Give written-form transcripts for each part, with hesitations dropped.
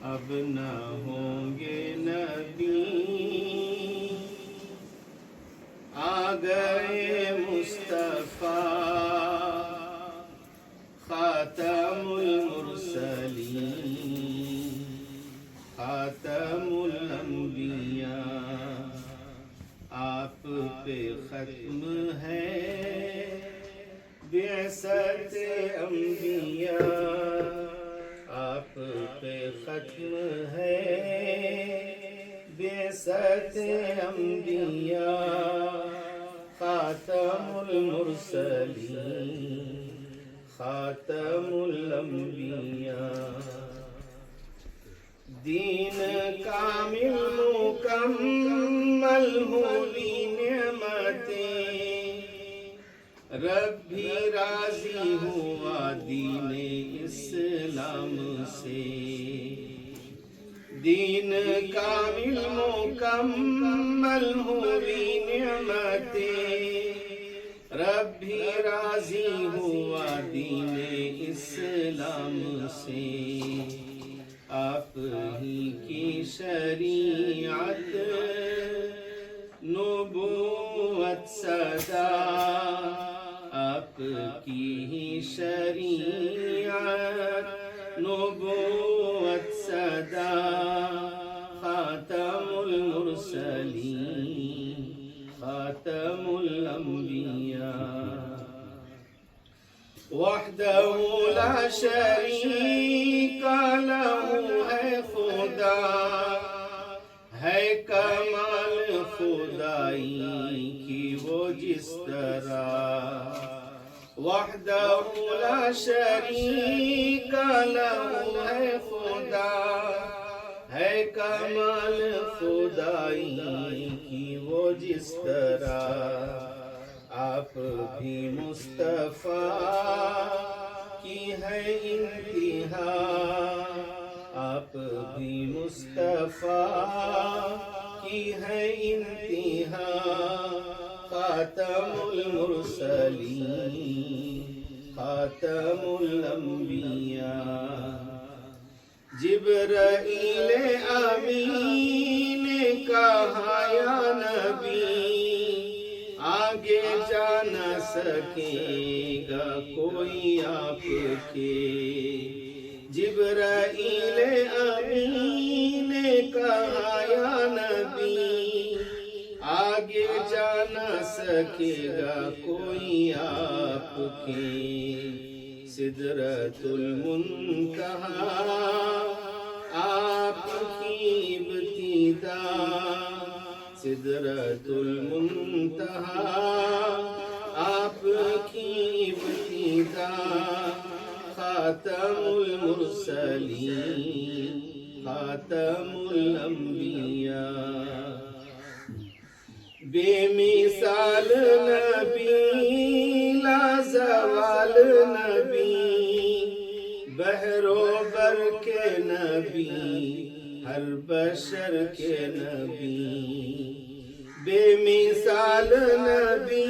اب نہ ہوں گے نبی، آ گئے مصطفیٰ، خاتم المرسلین، خاتم الانبیاء، آپ پہ ختم ہے بعثت انبیاء، آپ پہ ختم ہے بعثت انبیاء، خاتم المرسلین، خاتم الانبیاء، دین کامل مکمل ہوئی نعمتیں، رب بھی راضی ہوا دین اسلام سے، دین کامل مکمل ہوئی نعمتیں، رب بھی راضی ہوا دین اسلام سے، آپ ہی کی شریعت نبوت صدا، آپ کی ہی شریعت نبوت صدا، خاتم المرسلین، خاتم الانبیاء، وحدہ لا شریک لہ ہے خدا، ہے کمال خدائی کی وہ جس طرح، وحدہ لا شریک لہ ہے خدا، ہے کمال خدائی کی وہ جس طرح، آپ بھی مصطفیٰ کی ہے انتہا، آپ بھی مصطفیٰ کی ہے انتہا، خاتم المرسلین، خاتم الانبیاء، جبرائیل امین نے کہا یا نبی، آگے جا نہ سکے گا کوئی آپ کے، جبرائیل امین نے کہا یا نبی، آگے جا نہ سکے گا کوئی آپ کے، سدرۃ المنتہا آپ کی ابتدا، سدرۃ المنتہا آپ کی ابتدا، خاتم المرسلین، خاتم الانبیاء، بے مثال نبی، لازوال نبی، بحر و بر کے نبی، ہر بشر کے نبی، بے مثال نبی،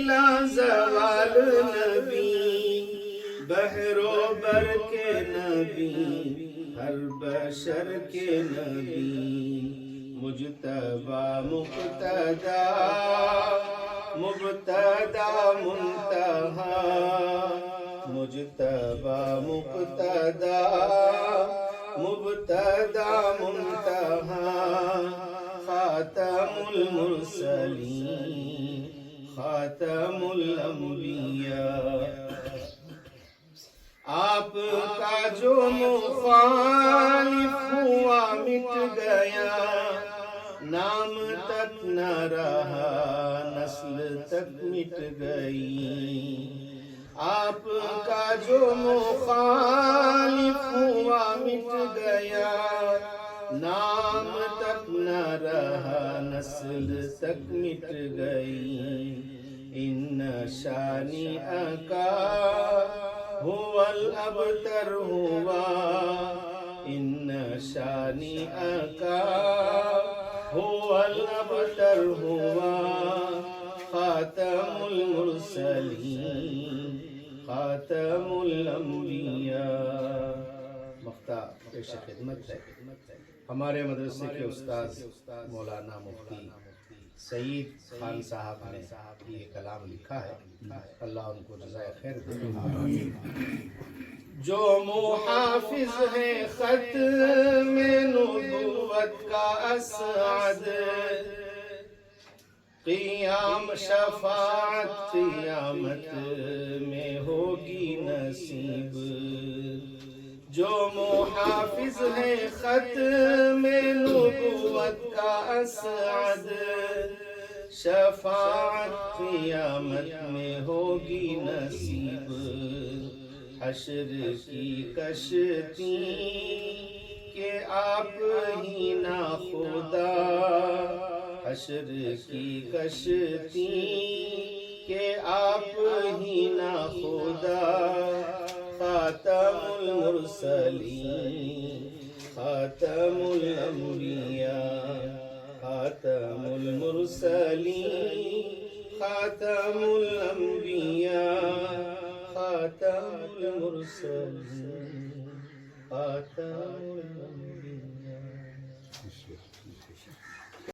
لازوال نبی، بحر و بر کے نبی، ہر بشر کے نبی، مجتبی مقتدی، مبتدا منتہا، مجتبی مقتدی، مبتدا منتہا، خاتم المرسلین، خاتم الانبیاء، آپ کا جو مخالف ہوا مٹ گیا، نام تک نہ رہا نسل تک مٹ گئی، آپ کا جو مخالف ہوا مٹ گیا، نام تک نہ رہا نسل تک مٹ گئی، ان شانئک هو الابتر ہوا، ان شانئک هو الابتر ہوا، خاتم المرسلین، خاتم الانبیاء۔ مختہ پیش خدمت ہے ہمارے مدرسے کے استاذ مولانا مفتی سعید خان صاحب نے یہ کلام لکھا ہے، اللہ ان کو جزائے خیر دے۔ جو محافظ ہے ختم نبوت کا اسعد، قیام شفاعت قیامت میں ہوگی نصیب۔ جو محافظ ہے ختم نبوت کا اسعد، شفاعت قیامت میں ہوگی نصیب۔ حشر کی کشتی کہ آپ ہی نہ خدا، حشر کی کشتی کہ آپ ہی نہ خدا۔ خاتم المرسلین خاتم الانبیاء، خاتم المرسلین خاتم الانبیاء، خاتم المرسلین خاتم الانبیاء۔